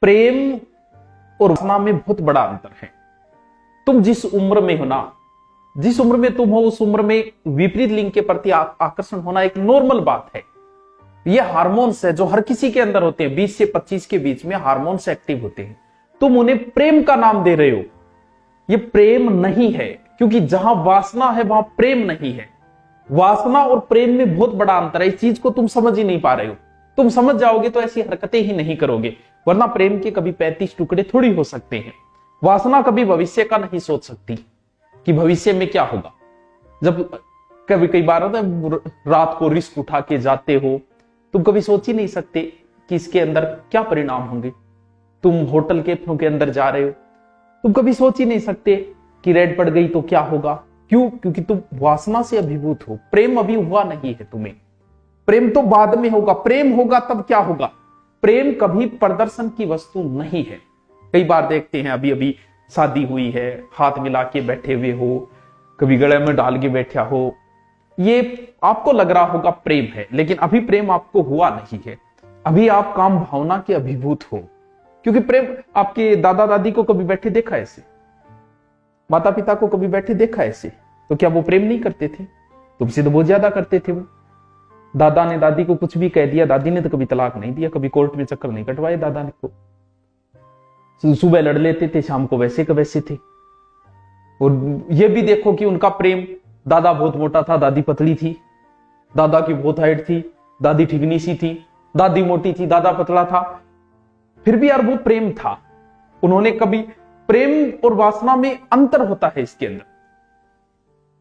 प्रेम और वासना में बहुत बड़ा अंतर है। तुम जिस उम्र में हो ना, जिस उम्र में तुम हो उस उम्र में विपरीत लिंग के प्रति आकर्षण होना एक नॉर्मल बात है। ये हार्मोन्स है जो हर किसी के अंदर होते हैं। 20 से 25 के बीच में हार्मोन्स एक्टिव होते हैं। तुम उन्हें प्रेम का नाम दे रहे हो, ये प्रेम नहीं है, क्योंकि जहां वासना है वहां प्रेम नहीं है। वासना और प्रेम में बहुत बड़ा अंतर है। इस चीज को तुम समझ ही नहीं पा रहे हो। तुम समझ जाओगे तो ऐसी हरकतें ही नहीं करोगे, वरना प्रेम के कभी 35 टुकड़े थोड़ी हो सकते हैं। वासना कभी भविष्य का नहीं सोच सकती कि भविष्य में क्या होगा। जब कई बार होता है, रात को रिस्क उठा के जाते हो, तुम कभी सोच ही नहीं सकते कि इसके अंदर क्या परिणाम होंगे। तुम होटल के अंदर जा रहे हो, तुम कभी सोच ही नहीं सकते कि रेड पड़ गई तो क्या होगा। क्यों? क्योंकि तुम वासना से अभिभूत हो। प्रेम अभी हुआ नहीं है तुम्हें। प्रेम तो बाद में होगा। प्रेम होगा तब क्या होगा। प्रेम कभी प्रदर्शन की वस्तु नहीं है। कई बार देखते हैं, अभी अभी शादी हुई है, हाथ मिला के बैठे हुए हो, कभी गले में डाल के बैठा हो, ये आपको लग रहा होगा प्रेम है, लेकिन अभी प्रेम आपको हुआ नहीं है। अभी आप काम भावना के अभिभूत हो। क्योंकि प्रेम, आपके दादा दादी को कभी बैठे देखा ऐसे, माता पिता को कभी बैठे देखा ऐसे, तो क्या वो प्रेम नहीं करते थे? तुमसे तो बहुत ज्यादा करते थे वो। दादा ने दादी को कुछ भी कह दिया, दादी ने तो कभी तलाक नहीं दिया, कभी कोर्ट में चक्कर नहीं कटवाए दादा ने को। सुबह लड़ लेते थे, शाम को वैसे के वैसे थे। और ये भी देखो कि उनका प्रेम, दादा बहुत मोटा था, दादी पतली थी, दादा की बहुत हाइट थी, दादी ठिगनी सी थी, दादी मोटी थी, दादा पतला था, फिर भी यार वो प्रेम था। उन्होंने कभी, प्रेम और वासना में अंतर होता है इसके अंदर।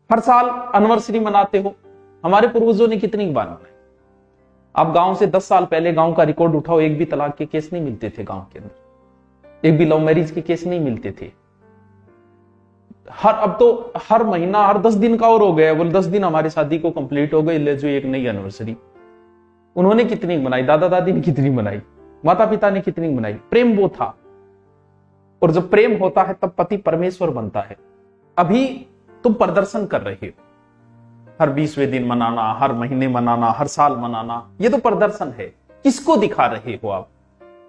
हर साल एनिवर्सरी मनाते हो, हमारे पूर्वजों ने कितनी बार मनाई। आप गांव से 10 साल पहले गांव का रिकॉर्ड उठाओ, एक भी तलाक के केस नहीं मिलते थे गांव के अंदर, एक भी लव मैरिज के केस नहीं मिलते थे। अब तो हर महीना, हर 10 दिन का और हो गया, बोले 10 दिन हमारी शादी को कंप्लीट हो गई, ले जो एक नई एनिवर्सरी। उन्होंने कितनी मनाई, दादा दादी ने कितनी मनाई, माता पिता ने कितनी मनाई। प्रेम वो था। और जब प्रेम होता है तब पति परमेश्वर बनता है। अभी तुम प्रदर्शन कर रहे हो, हर 20वें दिन मनाना, हर महीने मनाना, हर साल मनाना, ये तो प्रदर्शन है। किसको दिखा रहे हो आप?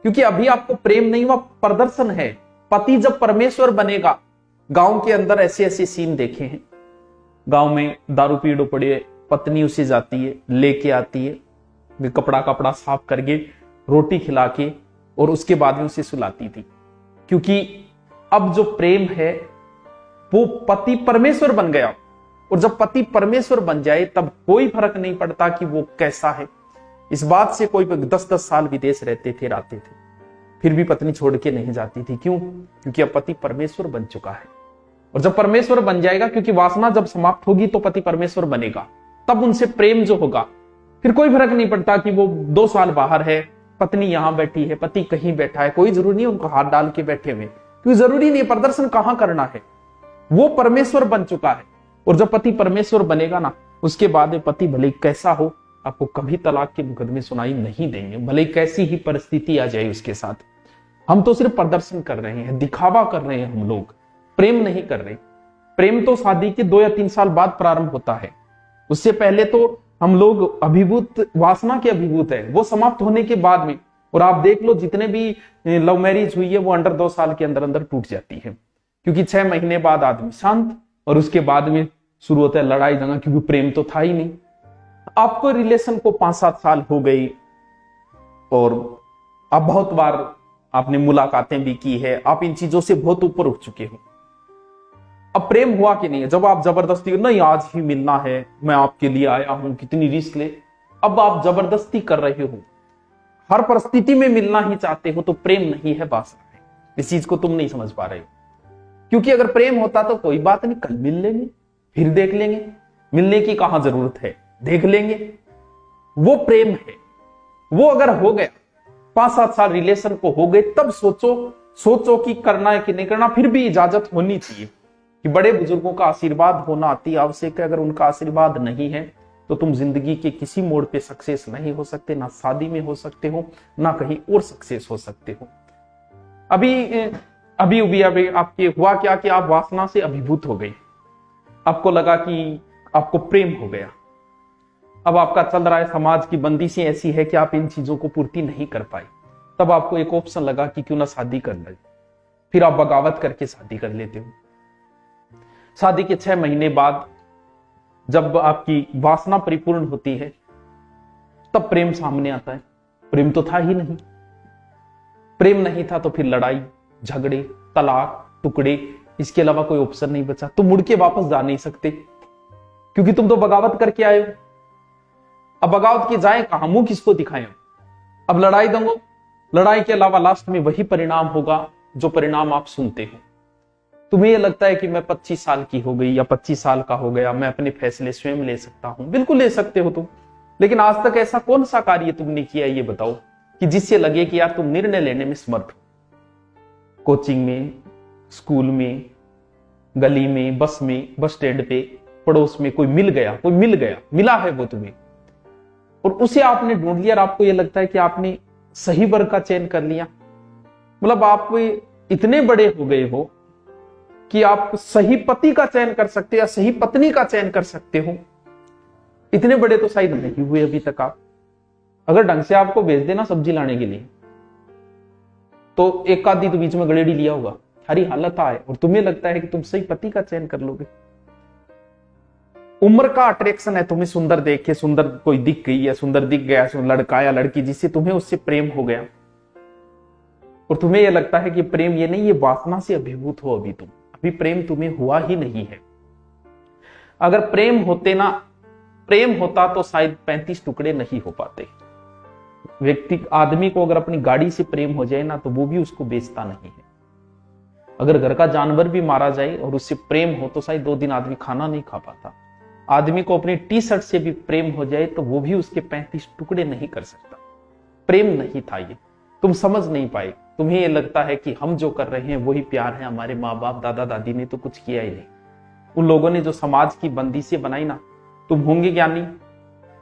क्योंकि अभी आपको प्रेम नहीं हुआ, प्रदर्शन है। पति जब परमेश्वर बनेगा, गांव के अंदर ऐसे ऐसे सीन देखे हैं। गांव में दारू पीड़ो पड़े, पत्नी उसे जाती है, लेके आती है, कपड़ा साफ करके, रोटी खिला के, और उसके बाद में उसे सुलाती थी। क्योंकि अब जो प्रेम है वो पति परमेश्वर बन गया। और जब पति परमेश्वर बन जाए तब कोई फर्क नहीं पड़ता कि वो कैसा है। इस बात से कोई 10-10 साल विदेश रहते थे, रहते थे, फिर भी पत्नी छोड़ के नहीं जाती थी। क्यों? क्योंकि अब पति परमेश्वर बन चुका है। और जब परमेश्वर बन जाएगा, क्योंकि वासना जब समाप्त होगी तो पति परमेश्वर बनेगा, तब उनसे प्रेम जो होगा, फिर कोई फर्क नहीं पड़ता कि वो 2 साल बाहर है, पत्नी यहां बैठी है, पति कहीं बैठा है, कोई जरूरी नहीं उनको हाथ डाल के बैठे हुए, क्योंकि जरूरी नहीं प्रदर्शन कहां करना है, वो परमेश्वर बन चुका है। और जब पति परमेश्वर बनेगा ना, उसके बाद पति भले कैसा हो, आपको कभी तलाक के मुकदमे सुनाई नहीं देंगे, भले कैसी ही परिस्थिति आ जाए उसके साथ। हम तो सिर्फ प्रदर्शन कर रहे हैं, दिखावा कर रहे हैं, हम लोग प्रेम नहीं कर रहे। प्रेम तो शादी के 2 या 3 साल बाद प्रारंभ होता है। उससे पहले तो हम लोग अभिभूत, वासना के अभिभूत है, वो समाप्त होने के बाद में। और आप देख लो, जितने भी लव मैरिज हुई है वो अंडर 2 साल के अंदर अंदर टूट जाती है। क्योंकि 6 महीने बाद आदमी शांत, और उसके बाद में शुरू होता है लड़ाई झगड़ा, क्योंकि प्रेम तो था ही नहीं। आपको रिलेशन को 5-7 साल हो गई, और अब बहुत बार आपने मुलाकातें भी की है, आप इन चीजों से बहुत ऊपर उठ चुके हो। अब प्रेम हुआ कि नहीं है? जब आप जबरदस्ती, नहीं आज ही मिलना है, मैं आपके लिए आया हूं, कितनी रिस्क ले, अब आप जबरदस्ती कर रहे हो, हर परिस्थिति में मिलना ही चाहते हो, तो प्रेम नहीं है, वासना है। इस चीज को तुम नहीं समझ पा रहे हो। क्योंकि अगर प्रेम होता तो कोई बात नहीं, कल मिल लेंगे, फिर देख लेंगे, मिलने की कहां जरूरत है, देख लेंगे, वो प्रेम है। वो अगर हो गया, 5-7 साल रिलेशन को हो गए, तब सोचो कि करना है कि नहीं करना। फिर भी इजाजत होनी चाहिए कि बड़े बुजुर्गों का आशीर्वाद होना अति आवश्यक है। अगर उनका आशीर्वाद नहीं है तो तुम जिंदगी के किसी मोड़ पे सक्सेस नहीं हो सकते, ना शादी में हो सकते हो, ना कहीं और सक्सेस हो सकते हो। अभी आपके हुआ क्या कि आप वासना से अभिभूत हो गए, आपको लगा कि आपको प्रेम हो गया। अब आपका चल रहा है, समाज की बंदिशें ऐसी है कि आप इन चीजों को पूर्ति नहीं कर पाए। तब आपको एक ऑप्शन लगा कि क्यों ना शादी कर ले, फिर आप बगावत करके शादी कर लेते हो। शादी के 6 महीने बाद जब आपकी वासना परिपूर्ण होती है तब प्रेम सामने आता है। प्रेम तो था ही नहीं, प्रेम नहीं था तो फिर लड़ाई झगड़े तलाक टुकड़े, इसके अलावा कोई ऑप्शन नहीं बचा। तुम मुड़ के वापस जा नहीं सकते क्योंकि तुम तो बगावत करके आए हो। अब बगावत की जाए कहां, मुंह किसको दिखाएं? अब लड़ाई दंगो, लड़ाई के अलावा लास्ट में वही परिणाम होगा जो परिणाम आप सुनते हो। तुम्हें यह लगता है कि मैं 25 साल की हो गई या 25 साल का हो गया, मैं अपने फैसले स्वयं ले सकता हूं। बिल्कुल ले सकते हो तुम, लेकिन आज तक ऐसा कौन सा कार्य तुमने किया ये बताओ कि जिससे लगे कि यार तुम निर्णय लेने में समर्थ हो। कोचिंग में, स्कूल में, गली में, बस में, बस स्टैंड पे, पड़ोस में कोई मिल गया, मिला है वो तुम्हें और उसे आपने ढूंढ लिया और आपको यह लगता है कि आपने सही वर्ग का चयन कर लिया। मतलब आप इतने बड़े हो गए हो कि आप सही पति का चयन कर सकते हो या सही पत्नी का चयन कर सकते हो। इतने बड़े तो शायद नहीं हुए अभी तक आप। अगर ढंग से आपको भेज देना सब्जी लाने के लिए तो एक आधी तो बीच में गड़ेड़ी लिया होगा, सारी हालत आए और तुम्हें लगता है कि तुम सही पति का चयन कर लोगे। उम्र का अट्रैक्शन है, तुम्हें सुंदर देख के, सुंदर कोई दिख गई या सुंदर दिख गया लड़का या लड़की जिससे तुम्हें उससे प्रेम हो गया और तुम्हें यह लगता है कि प्रेम ये नहीं, ये वासना से अभिभूत हो। अभी प्रेम तुम्हें हुआ ही नहीं है। अगर प्रेम होता तो शायद 35 टुकड़े नहीं हो पाते। आदमी को अगर अपनी गाड़ी से प्रेम हो जाए ना तो वो भी उसको बेचता नहीं है। अगर घर का जानवर भी मारा जाए और उससे प्रेम हो तो शायद 2 दिन आदमी खाना नहीं खा पाता। आदमी को अपनी टी शर्ट से भी प्रेम हो जाए तो वो भी उसके 35 टुकड़े नहीं कर सकता। प्रेम नहीं था ये, तुम समझ नहीं पाए। तुम्हें ये लगता है कि हम जो कर रहे हैं वही प्यार है, हमारे माँ बाप दादा दादी ने तो कुछ किया ही नहीं। उन लोगों ने जो समाज की बंदिशें बनाई ना, तुम होंगे ज्ञानी।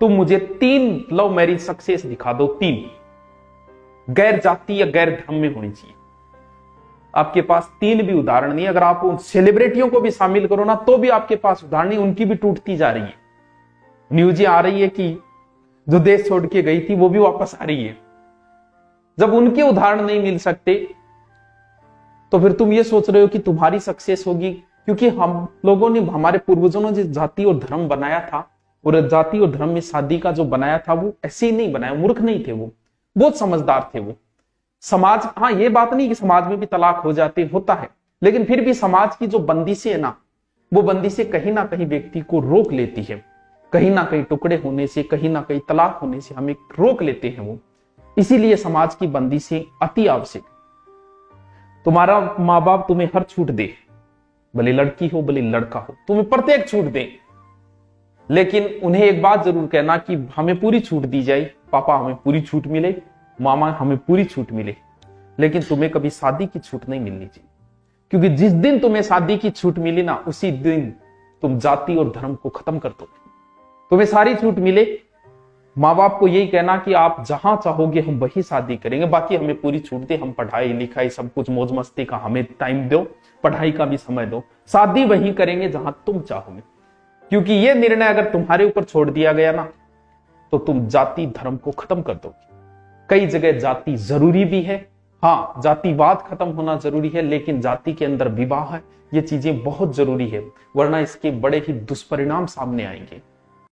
तुम मुझे 3 लव मैरिज सक्सेस दिखा दो, 3 गैर जाति या गैर धर्म में होनी चाहिए। आपके पास 3 भी उदाहरण नहीं। अगर आप उन सेलिब्रिटियों को भी शामिल करो ना तो भी आपके पास उदाहरण नहीं, उनकी भी टूटती जा रही है। न्यूज आ रही है कि जो देश छोड़ के गई थी वो भी वापस आ रही है। जब उनके उदाहरण नहीं मिल सकते तो फिर तुम ये सोच रहे हो कि तुम्हारी सक्सेस होगी, क्योंकि हम लोगों ने, हमारे पूर्वजों ने जिस जाति और धर्म बनाया था और जाति और धर्म में शादी का जो बनाया था वो ऐसे ही नहीं बनाया। मूर्ख नहीं थे वो, बहुत समझदार थे वो। समाज, हाँ ये बात नहीं कि समाज में भी तलाक हो जाते, होता है, लेकिन फिर भी समाज की जो बंदिशें है ना, वो बंदिशें कहीं ना कहीं व्यक्ति को रोक लेती है। कहीं ना कहीं टुकड़े होने से, कहीं ना कहीं तलाक होने से हमें रोक लेते हैं वो। इसीलिए समाज की बंदिशें अति आवश्यक। तुम्हारा माँ बाप तुम्हें हर छूट दे, भले लड़की हो भले लड़का हो, तुम्हें प्रत्येक छूट दे, लेकिन उन्हें एक बात जरूर कहना कि हमें पूरी छूट दी जाए, पापा हमें पूरी छूट मिले, मामा हमें पूरी छूट मिले, लेकिन तुम्हें कभी शादी की छूट नहीं मिलनी चाहिए। क्योंकि जिस दिन तुम्हें शादी की छूट मिली ना, उसी दिन तुम जाति और धर्म को खत्म कर दो। तुम्हें सारी छूट मिले, माँ बाप को यही कहना कि आप जहां चाहोगे हम वही शादी करेंगे, बाकी हमें पूरी छूट दे, हम पढ़ाई लिखाई सब कुछ मौज मस्ती का हमें टाइम दो, पढ़ाई का भी समय दो, शादी वही करेंगे जहां तुम चाहोगे। क्योंकि ये निर्णय अगर तुम्हारे ऊपर छोड़ दिया गया ना तो तुम जाति धर्म को खत्म कर दोगे। कई जगह जाति जरूरी भी है, हाँ जातिवाद खत्म होना जरूरी है, लेकिन जाति के अंदर विवाह है, ये चीजें बहुत जरूरी है, वरना इसके बड़े ही दुष्परिणाम सामने आएंगे।